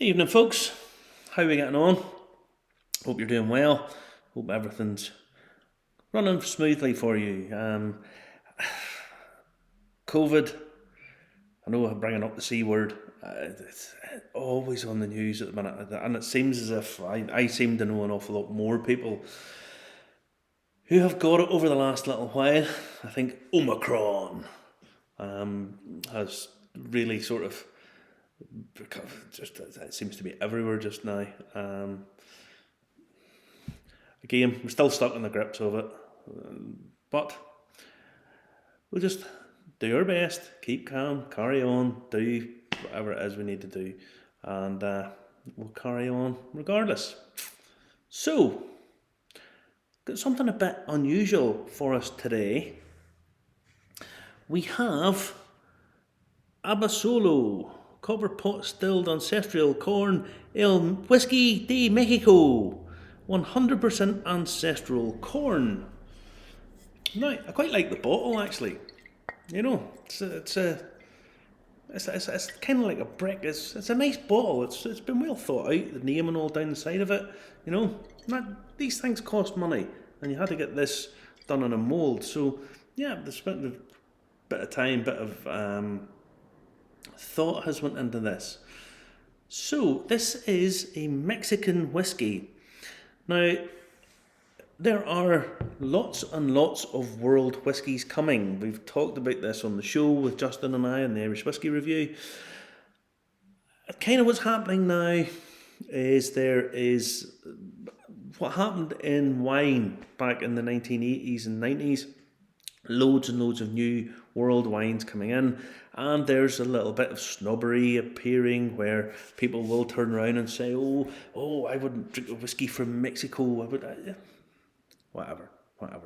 Evening, folks. How are we getting on? Hope you're doing well. Hope everything's running smoothly for you. COVID, I know I'm bringing up the C word. It's always on the news at the minute, and it seems as if I seem to know an awful lot more people who have got it over the last little while. I think Omicron has really sort of just, it seems to be everywhere just now. Again, we're still stuck in the grips of it, but we'll just do our best, keep calm, carry on, do whatever it is we need to do, and we'll carry on regardless. So, got something a bit unusual for us today. We have Abasolo, copper pot distilled ancestral corn ale Whisky de Mexico. 100% ancestral corn. Now, I quite like the bottle actually. You know, it's kind of like a brick. It's a nice bottle. It's been well thought out. The name and all down the side of it. You know, these things cost money, and you had to get this done in a mould. So yeah, they spent a bit of time, bit of thought has went into this. So this is a Mexican whiskey. Now, there are lots and lots of world whiskies coming. We've talked about this on the show with Justin and I in the Irish Whiskey Review. Kind of what's happening now is there is what happened in wine back in the 1980s and 90s. Loads and loads of new world wines coming in, and there's a little bit of snobbery appearing where people will turn around and say, oh, I wouldn't drink a whiskey from Mexico. Whatever,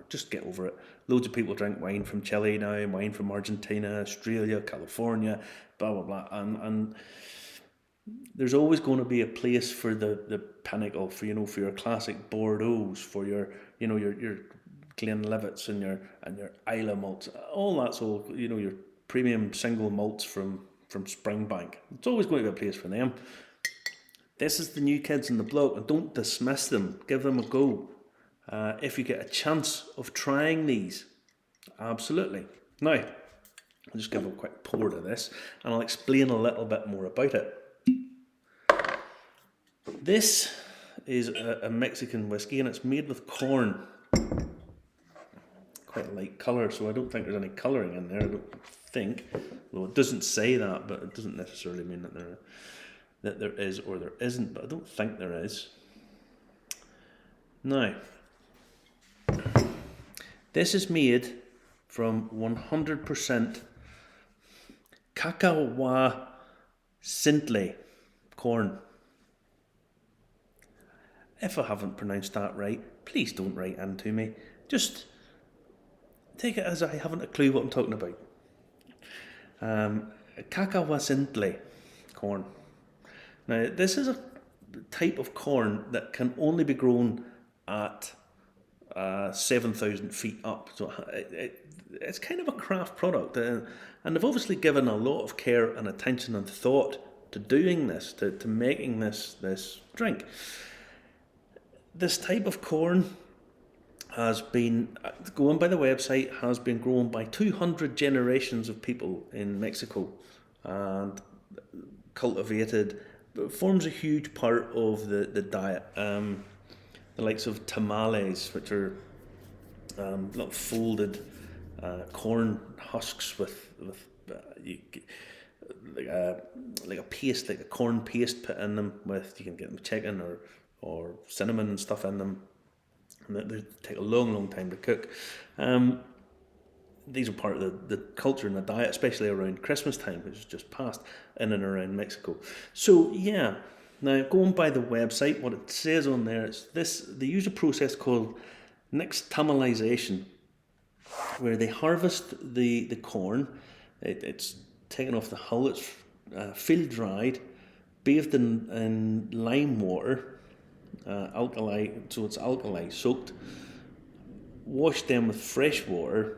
just get over it. Loads of people drink wine from Chile now, wine from Argentina, Australia, California, blah blah blah, and there's always going to be a place for the pinnacle, for your classic Bordeaux's, for your Glenlivets and your Islay malts, all that's all, your premium single malts from Springbank. It's always going to be a place for them. This is the new kids in the block, and don't dismiss them. Give them a go. If you get a chance of trying these, absolutely. Now, I'll just give a quick pour to this, and I'll explain a little bit more about it. This is a Mexican whiskey, and it's made with corn. Quite a light colour, so I don't think there's any colouring in there. I don't think. Well, it doesn't say that, but it doesn't necessarily mean that there is or there isn't. But I don't think there is. Now, this is made from 100% Cacahuazintle corn. If I haven't pronounced that right, please don't write into me. Just take it as I haven't a clue what I'm talking about. Cacahuazintle corn. Now, this is a type of corn that can only be grown at 7,000 feet up. So it's kind of a craft product. And they've obviously given a lot of care and attention and thought to doing this, to making this drink. This type of corn has been, going by the website, has been grown by 200 generations of people in Mexico and cultivated. It forms a huge part of the diet. The likes of tamales, which are little folded corn husks with like a paste, like a corn paste put in them. With, you can get them chicken or cinnamon and stuff in them. And they take a long time to cook. These are part of the culture and the diet, especially around Christmas time, which is just passed in and around Mexico. So yeah, now going by the website, what it says on there is this: they use a process called nixtamalization, where they harvest the corn. It's taken off the hull. It's field dried, bathed in lime water. Alkali, so it's alkali soaked, washed them with fresh water,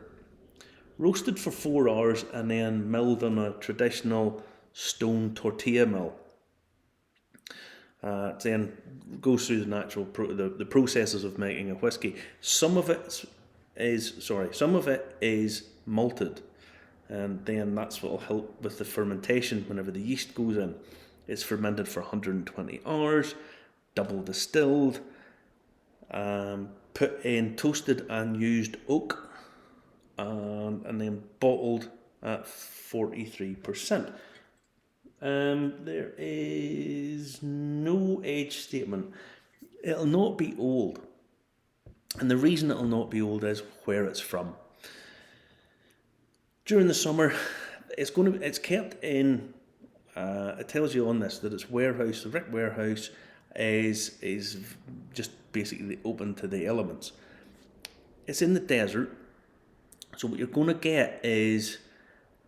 roasted for 4 hours, and then milled on a traditional stone tortilla mill. then goes through the natural the processes of making a whiskey. Some of it is malted, and then that's what will help with the fermentation whenever the yeast goes in. It's fermented for 120 hours, double distilled, put in toasted and used oak, and then bottled at 43%. There is no age statement. It'll not be old, and the reason it'll not be old is where it's from. During the summer, it's kept in. It tells you on this that its warehouse, the Rick warehouse, is just basically open to the elements. It's in the desert, so what you're going to get is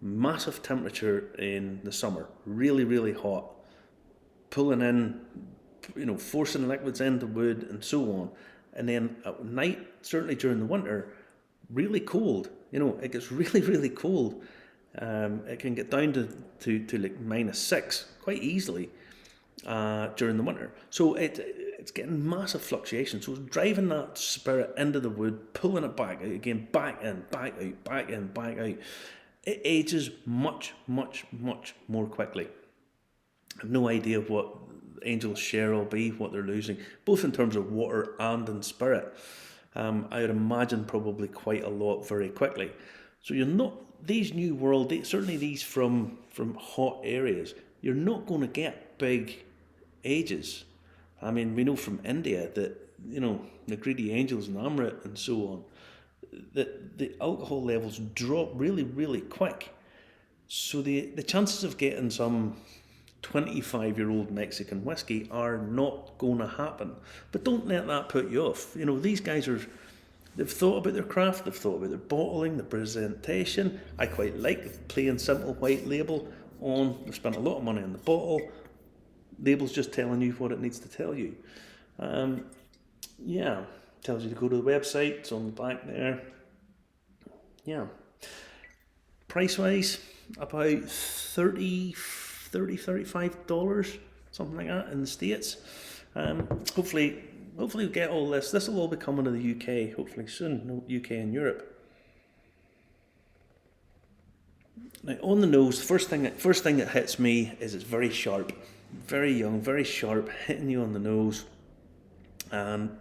massive temperature in the summer, really, really hot, pulling in, forcing liquids into wood and so on. And then at night, certainly during the winter, really cold. It gets really, really cold. It can get down to like -6 quite easily during the winter. So it's getting massive fluctuations. So it's driving that spirit into the wood, pulling it back out again, back in, back out, back in, back out. It ages much, much, much more quickly. I have no idea what Angel's share will be, what they're losing, both in terms of water and in spirit. I would imagine probably quite a lot very quickly. So you're not, these new world, certainly these from hot areas, you're not going to get big ages. I mean, we know from India that, the Greedy Angels and Amrit and so on, that the alcohol levels drop really, really quick. So the chances of getting some 25-year-old Mexican whiskey are not going to happen. But don't let that put you off. These guys they've thought about their craft, they've thought about their bottling, the presentation. I quite like the plain simple white label on. They've spent a lot of money on the bottle. Label's just telling you what it needs to tell you. Tells you to go to the website, it's on the back there. Yeah. Price-wise, about $35, something like that in the States. Hopefully we'll get all this. This will all be coming to the UK, hopefully soon, UK and Europe. Now, on the nose, first thing that hits me is it's very sharp. Very young, very sharp, hitting you on the nose. And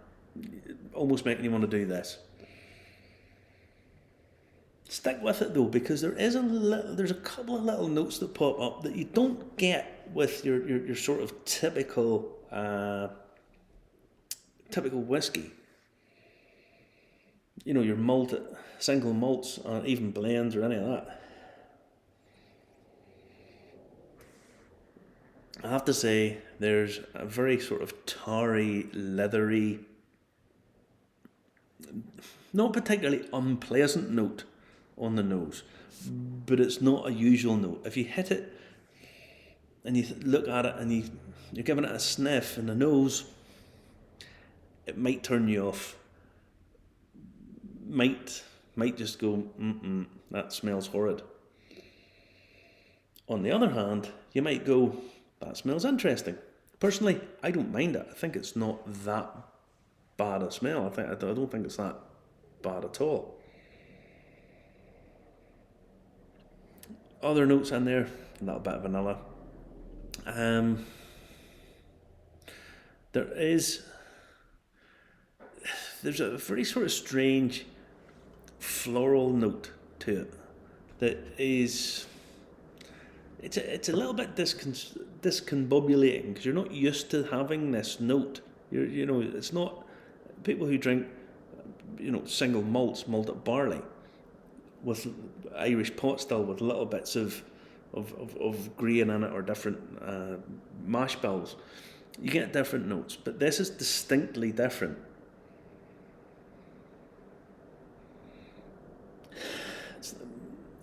almost making you want to do this. Stick with it though, because there's a couple of little notes that pop up that you don't get with your sort of typical whiskey. Your single malts, even blends or any of that. I have to say, there's a very sort of tarry, leathery, not particularly unpleasant note on the nose, but it's not a usual note. If you hit it and you look at it and you're giving it a sniff in the nose, it might turn you off. Might just go, that smells horrid. On the other hand, you might go, that smells interesting. Personally, I don't mind it. I think it's not that bad a smell. I don't think it's that bad at all. Other notes in there, a little bit of vanilla. There's a very sort of strange floral note to it that is, it's a little bit discombobulating because you're not used to having this note. It's not people who drink, single malted barley with Irish pot still with little bits of grain in it or different mash bills. You get different notes, but this is distinctly different.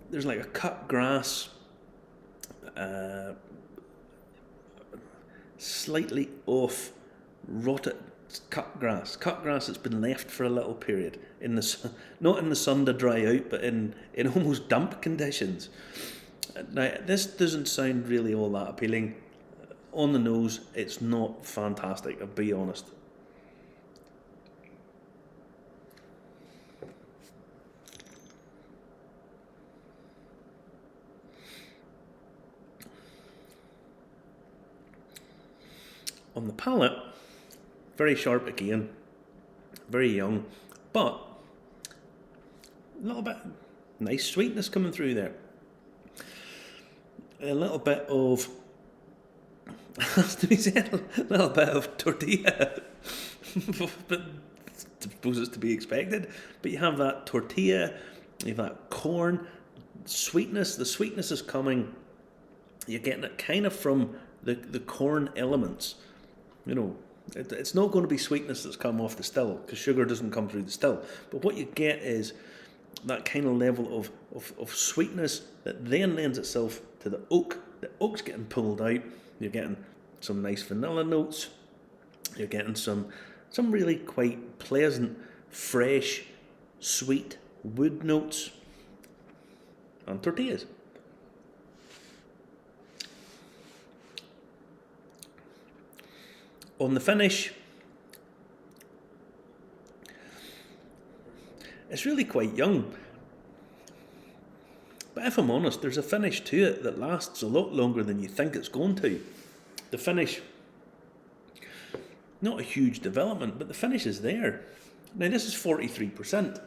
There's like a cut grass, slightly off rotted cut grass that's been left for a little period in the sun, not in the sun to dry out, but in almost damp conditions. Now, this doesn't sound really all that appealing. on the nose, it's not fantastic, I'll be honest. On the palate, very sharp again, very young, but a little bit nice sweetness coming through there. A little bit of, has to be said, a little bit of tortilla, but I suppose it's to be expected. But you have that tortilla, you have that corn sweetness. The sweetness is coming. You're getting it kind of from the corn elements. You know, it's not going to be sweetness that's come off the still, because sugar doesn't come through the still. But what you get is that kind of level of sweetness that then lends itself to the oak. The oak's getting pulled out. You're getting some nice vanilla notes. You're getting some really quite pleasant, fresh, sweet wood notes and tortillas. On the finish, it's really quite young. But if I'm honest, there's a finish to it that lasts a lot longer than you think it's going to. The finish, not a huge development, but the finish is there. Now this is 43%.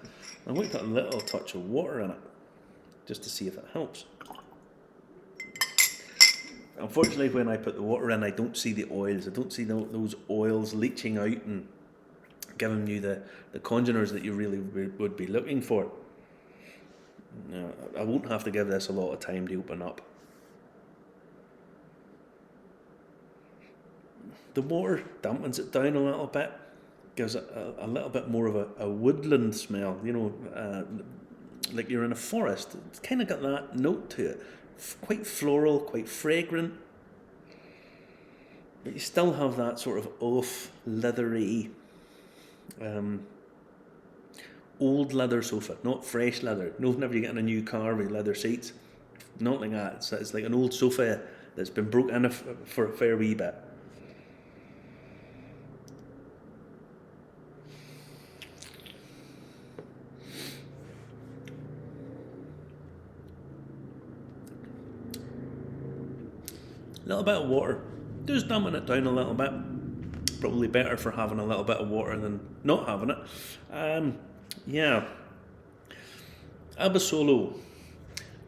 I'm going to put a little touch of water in it, just to see if it helps. Unfortunately, when I put the water in, I don't see the oils. I don't see those oils leaching out and giving you the congeners that you really would be looking for. I won't have to give this a lot of time to open up. The water dampens it down a little bit, gives it a little bit more of a woodland smell, you know, like you're in a forest. It's kind of got that note to it. Quite floral, quite fragrant, but you still have that sort of off leathery, old leather sofa, not fresh leather. No, whenever you're getting a new car with leather seats, not like that. It's like an old sofa that's been broken in for a fair wee bit. Little bit of water, just damping it down a little bit. Probably better for having a little bit of water than not having it. Yeah, Abasolo,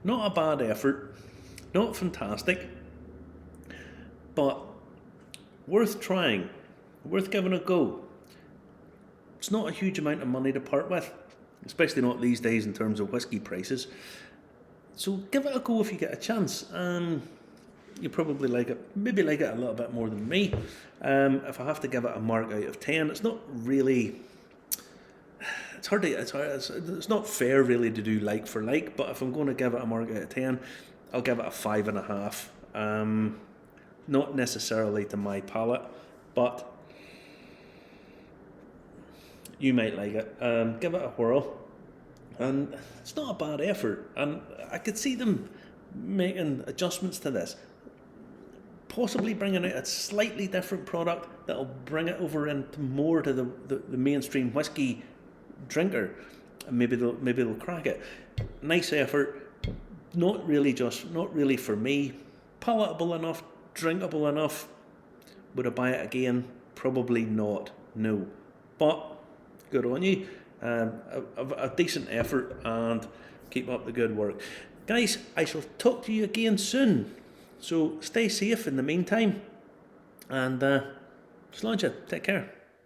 not a bad effort, not fantastic, but worth trying, worth giving a go. It's not a huge amount of money to part with, especially not these days in terms of whiskey prices. So give it a go if you get a chance. You probably like it, maybe like it a little bit more than me. If I have to give it a mark out of 10, it's not really, it's not fair really to do like for like, but if I'm going to give it a mark out of 10, I'll give it a 5.5. Not necessarily to my palate, but you might like it. Give it a whirl, and it's not a bad effort, and I could see them making adjustments to this. Possibly bringing out a slightly different product that'll bring it over into more to the mainstream whiskey drinker, and maybe they'll crack it. Nice effort, not really for me. Palatable enough, drinkable enough. Would I buy it again? Probably not. No, but good on you. A decent effort, and keep up the good work, guys. I shall talk to you again soon. So stay safe in the meantime, and Sláinte, take care.